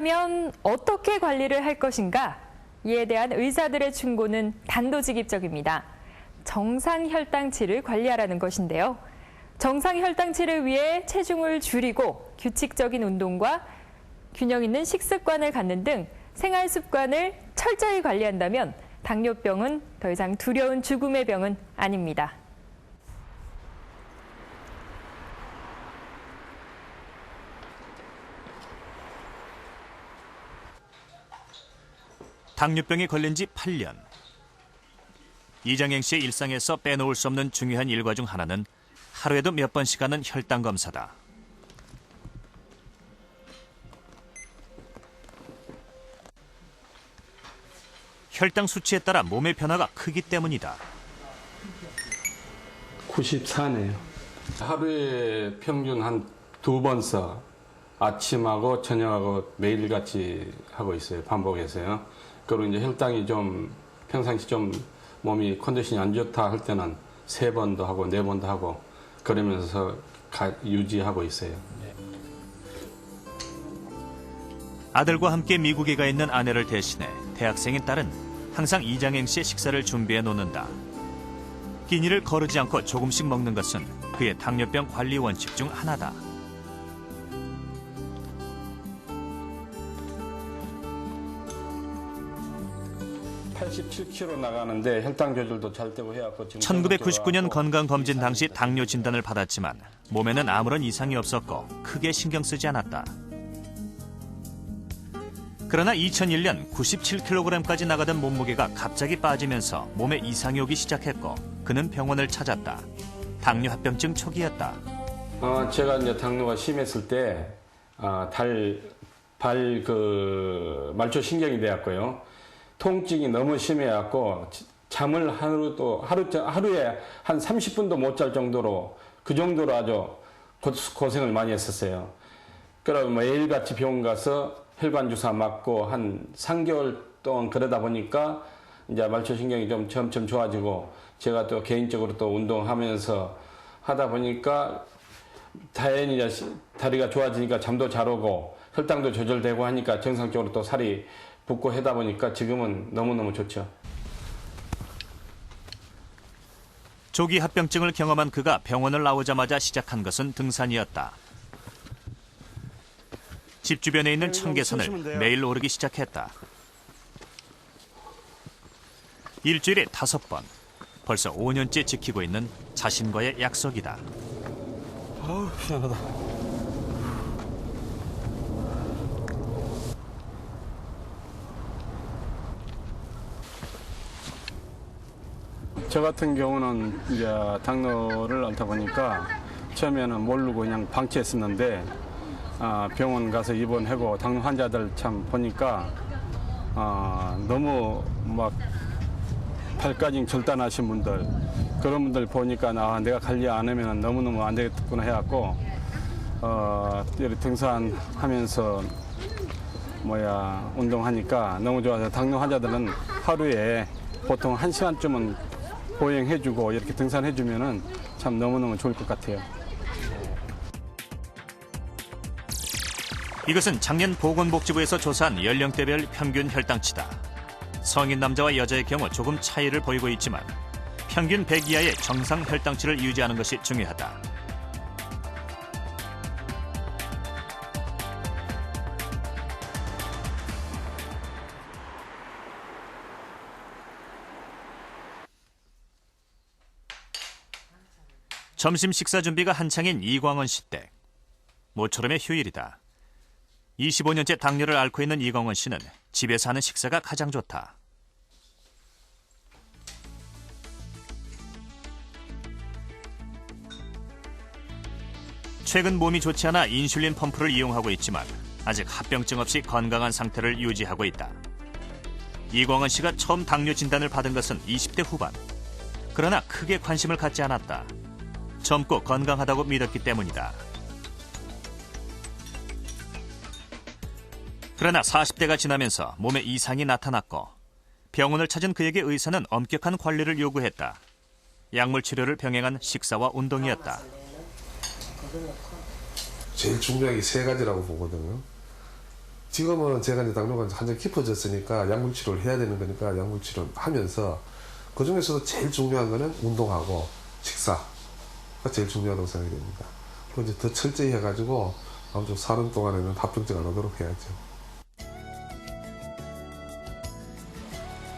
그렇다면 어떻게 관리를 할 것인가? 이에 대한 의사들의 충고는 단도직입적입니다. 정상 혈당치를 관리하라는 것인데요. 정상 혈당치를 위해 체중을 줄이고 규칙적인 운동과 균형 있는 식습관을 갖는 등 생활 습관을 철저히 관리한다면 당뇨병은 더 이상 두려운 죽음의 병은 아닙니다. 당뇨병에 걸린 지 8년. 이장행 씨의 일상에서 빼놓을 수 없는 중요한 일과 중 하나는 하루에도 몇 번씩 하는 혈당 검사다. 혈당 수치에 따라 몸의 변화가 크기 때문이다. 94네요. 하루에 평균 한 2번 써. 아침하고 저녁하고 매일같이 하고 있어요. 반복해서요. 그리고 이제 혈당이 좀 평상시 좀 몸이 컨디션이 안 좋다 할 때는 3번도 하고 4번도 하고 그러면서 유지하고 있어요. 아들과 함께 미국에 가 있는 아내를 대신해 대학생인 딸은 항상 이장행 씨의 식사를 준비해 놓는다. 끼니를 거르지 않고 조금씩 먹는 것은 그의 당뇨병 관리 원칙 중 하나다. (87kg) 나가는데 혈당 조절도 잘 되고 해갖고 1999년 건강검진 당시 당뇨 진단을 받았지만 몸에는 아무런 이상이 없었고 크게 신경 쓰지 않았다. 그러나 2001년 97kg까지 나가던 몸무게가 갑자기 빠지면서 몸에 이상이 오기 시작했고 그는 병원을 찾았다. 당뇨 합병증 초기였다. 제가 이제 당뇨가 심했을 때 말초 신경이 돼갖고요. 통증이 너무 심해갖고 잠을 하루에 한 30분도 못 잘 정도로 그 정도로 아주 고생을 많이 했었어요. 그러고 매일같이 병원 가서 혈관 주사 맞고 한 3개월 동안 그러다 보니까 이제 말초 신경이 좀 점점 좋아지고 제가 또 개인적으로 또 운동하면서 하다 보니까 다행히 다리가 좋아지니까 잠도 잘 오고 혈당도 조절되고 하니까 정상적으로 또 살이 붙고 하다 보니까 지금은 너무너무 좋죠. 조기 합병증을 경험한 그가 병원을 나오자마자 시작한 것은 등산이었다. 집 주변에 있는 청계산을 매일 오르기 시작했다. 일주일에 5번. 벌써 5년째 지키고 있는 자신과의 약속이다. 아우, 시원하다. 저 같은 경우는 이제 당뇨를 앓다 보니까 처음에는 모르고 그냥 방치했었는데 병원 가서 입원하고 당뇨 환자들 참 보니까 너무 막 발까지 절단하신 분들 그런 분들 보니까 내가 관리 안 하면 너무너무 안 되겠구나 해갖고 이렇게 등산하면서 운동하니까 너무 좋아서 당뇨 환자들은 하루에 보통 1시간쯤은 보행해주고 이렇게 등산해주면은 참 너무너무 좋을 것 같아요. 이것은 작년 보건복지부에서 조사한 연령대별 평균 혈당치다. 성인 남자와 여자의 경우 조금 차이를 보이고 있지만 평균 100 이하의 정상 혈당치를 유지하는 것이 중요하다. 점심 식사 준비가 한창인 이광원 씨 댁. 모처럼의 휴일이다. 25년째 당뇨를 앓고 있는 이광원 씨는 집에서 하는 식사가 가장 좋다. 최근 몸이 좋지 않아 인슐린 펌프를 이용하고 있지만 아직 합병증 없이 건강한 상태를 유지하고 있다. 이광원 씨가 처음 당뇨 진단을 받은 것은 20대 후반. 그러나 크게 관심을 갖지 않았다. 젊고 건강하다고 믿었기 때문이다. 그러나 40대가 지나면서 몸에 이상이 나타났고 병원을 찾은 그에게 의사는 엄격한 관리를 요구했다. 약물 치료를 병행한 식사와 운동이었다. 제일 중요한 게 3가지라고 보거든요. 지금은 제가 이제 당뇨가 한참 깊어졌으니까 약물 치료를 해야 되는 거니까 약물 치료를 하면서 그 중에서도 제일 중요한 거는 운동하고 식사가 제일 중요하다고 생각이 됩니다. 그리고 이제 더 철저히 해가지고 아무튼 사는 동안에는 합병증 안 오도록 해야죠.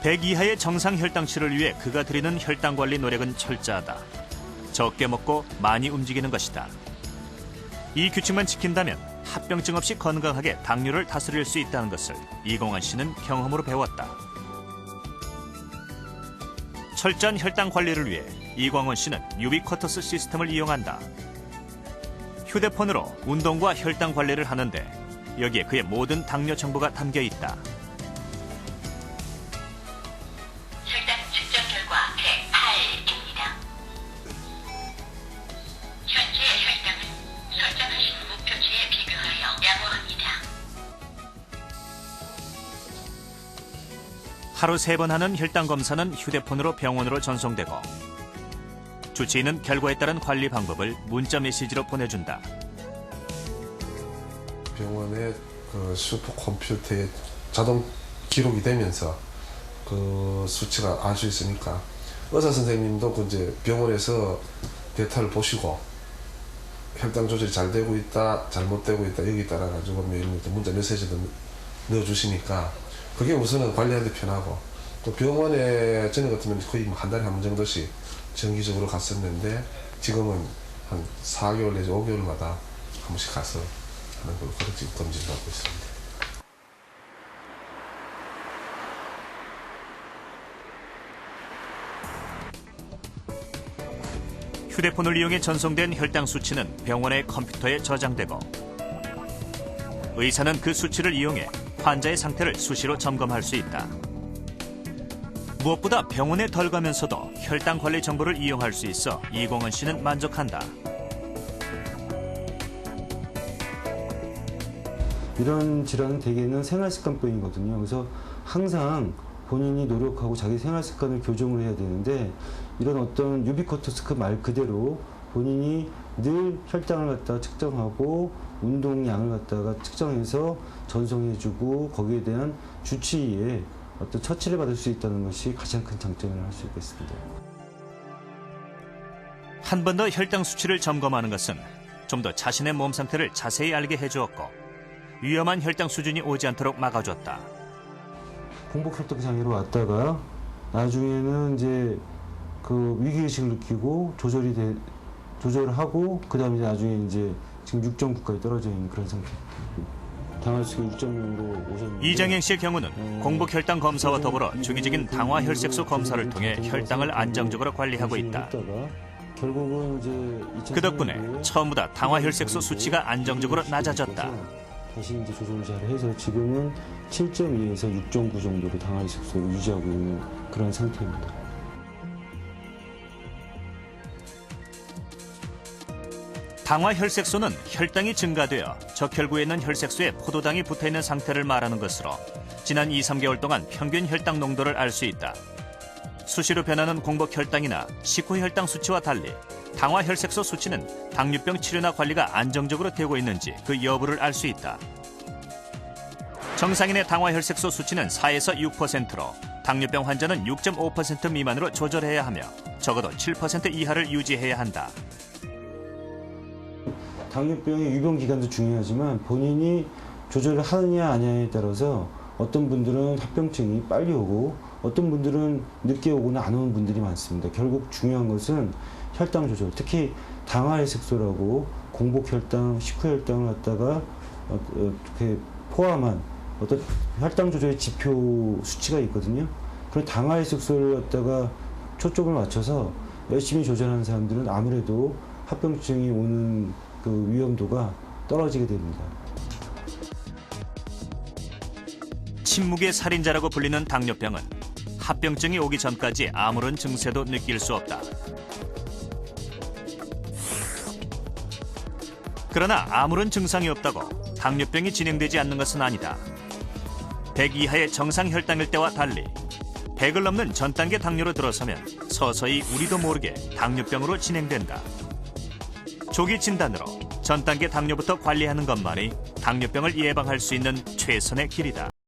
100 이하의 정상 혈당치를 위해 그가 들이는 혈당 관리 노력은 철저하다. 적게 먹고 많이 움직이는 것이다. 이 규칙만 지킨다면 합병증 없이 건강하게 당뇨를 다스릴 수 있다는 것을 이공환 씨는 경험으로 배웠다. 철저한 혈당 관리를 위해 이광원 씨는 유비쿼터스 시스템을 이용한다. 휴대폰으로 운동과 혈당 관리를 하는데 여기에 그의 모든 당뇨 정보가 담겨 있다. 혈당 측정 결과 108입니다. 현재 혈당은 설정하신 목표치에 비교하여 양호합니다. 하루 3번 하는 혈당 검사는 휴대폰으로 병원으로 전송되고 주치의는 결과에 따른 관리 방법을 문자 메시지로 보내준다. 병원의 그 슈퍼컴퓨터에 자동 기록이 되면서 그 수치가 알 수 있으니까 의사 선생님도 그 이제 병원에서 데이터를 보시고 혈당 조절이 잘 되고 있다, 잘못되고 있다 여기 따라 가지고 문자 메시지도 넣어주시니까 그게 우선은 관리하는 데 편하고 또 병원에 전에 같으면 거의 한 달에 한 번 정도씩 정기적으로 갔었는데 지금은 한 4개월 내지 5개월마다 한 번씩 가서 하는 걸로 그렇게 검진을 하고 있습니다. 휴대폰을 이용해 전송된 혈당 수치는 병원의 컴퓨터에 저장되고 의사는 그 수치를 이용해 환자의 상태를 수시로 점검할 수 있다. 무엇보다 병원에 덜 가면서도 혈당 관리 정보를 이용할 수 있어 이공원 씨는 만족한다. 이런 질환은 대개는 생활습관병이거든요. 그래서 항상 본인이 노력하고 자기 생활습관을 교정을 해야 되는데 이런 어떤 유비쿼터스 그 말 그대로 본인이 늘 혈당을 갖다가 측정하고 운동량을 갖다가 측정해서 전송해주고 거기에 대한 주치의의 어떤 처치를 받을 수 있다는 것이 가장 큰 장점이라고 할 수 있겠습니다. 한 번 더 혈당 수치를 점검하는 것은 좀 더 자신의 몸 상태를 자세히 알게 해주었고 위험한 혈당 수준이 오지 않도록 막아줬다. 공복 혈당 장애로 왔다가 나중에는 이제 그 위기의식을 느끼고 조절을 하고 그 다음에 나중에 이제 지금 6.9까지 떨어져 있는 그런 상태. 당화혈색소 6.0으로 오셨는데 이장행 씨의 경우는 공복 혈당 검사와 더불어 주기적인 당화 혈색소 검사를 통해 혈당을 안정적으로 관리하고 있다. 결국은 이제 그 덕분에 처음보다 당화 혈색소 수치가 안정적으로 낮아졌다. 다시 이제 조절을 잘 해서 지금은 7.2에서 6.9 정도로 당화 혈색소를 유지하고 있는 그런 상태입니다. 당화 혈색소는 혈당이 증가되어 적혈구에 있는 혈색소에 포도당이 붙어있는 상태를 말하는 것으로 지난 2-3개월 동안 평균 혈당 농도를 알 수 있다. 수시로 변하는 공복 혈당이나 식후 혈당 수치와 달리 당화 혈색소 수치는 당뇨병 치료나 관리가 안정적으로 되고 있는지 그 여부를 알 수 있다. 정상인의 당화 혈색소 수치는 4에서 6%로 당뇨병 환자는 6.5% 미만으로 조절해야 하며 적어도 7% 이하를 유지해야 한다. 당뇨병의 유병 기간도 중요하지만 본인이 조절을 하느냐 아니냐에 따라서 어떤 분들은 합병증이 빨리 오고 어떤 분들은 늦게 오거나 안 오는 분들이 많습니다. 결국 중요한 것은 혈당 조절, 특히 당화혈색소라고 공복 혈당, 식후 혈당을 갖다가 이렇게 포함한 어떤 혈당 조절의 지표 수치가 있거든요. 그런 당화혈색소를 갖다가 초점을 맞춰서 열심히 조절하는 사람들은 아무래도 합병증이 오는 그 위험도가 떨어지게 됩니다. 침묵의 살인자라고 불리는 당뇨병은 합병증이 오기 전까지 아무런 증세도 느낄 수 없다. 그러나 아무런 증상이 없다고 당뇨병이 진행되지 않는 것은 아니다. 100 이하의 정상 혈당일 때와 달리 100을 넘는 전 단계 당뇨로 들어서면 서서히 우리도 모르게 당뇨병으로 진행된다. 조기 진단으로 전 단계 당뇨부터 관리하는 것만이 당뇨병을 예방할 수 있는 최선의 길이다.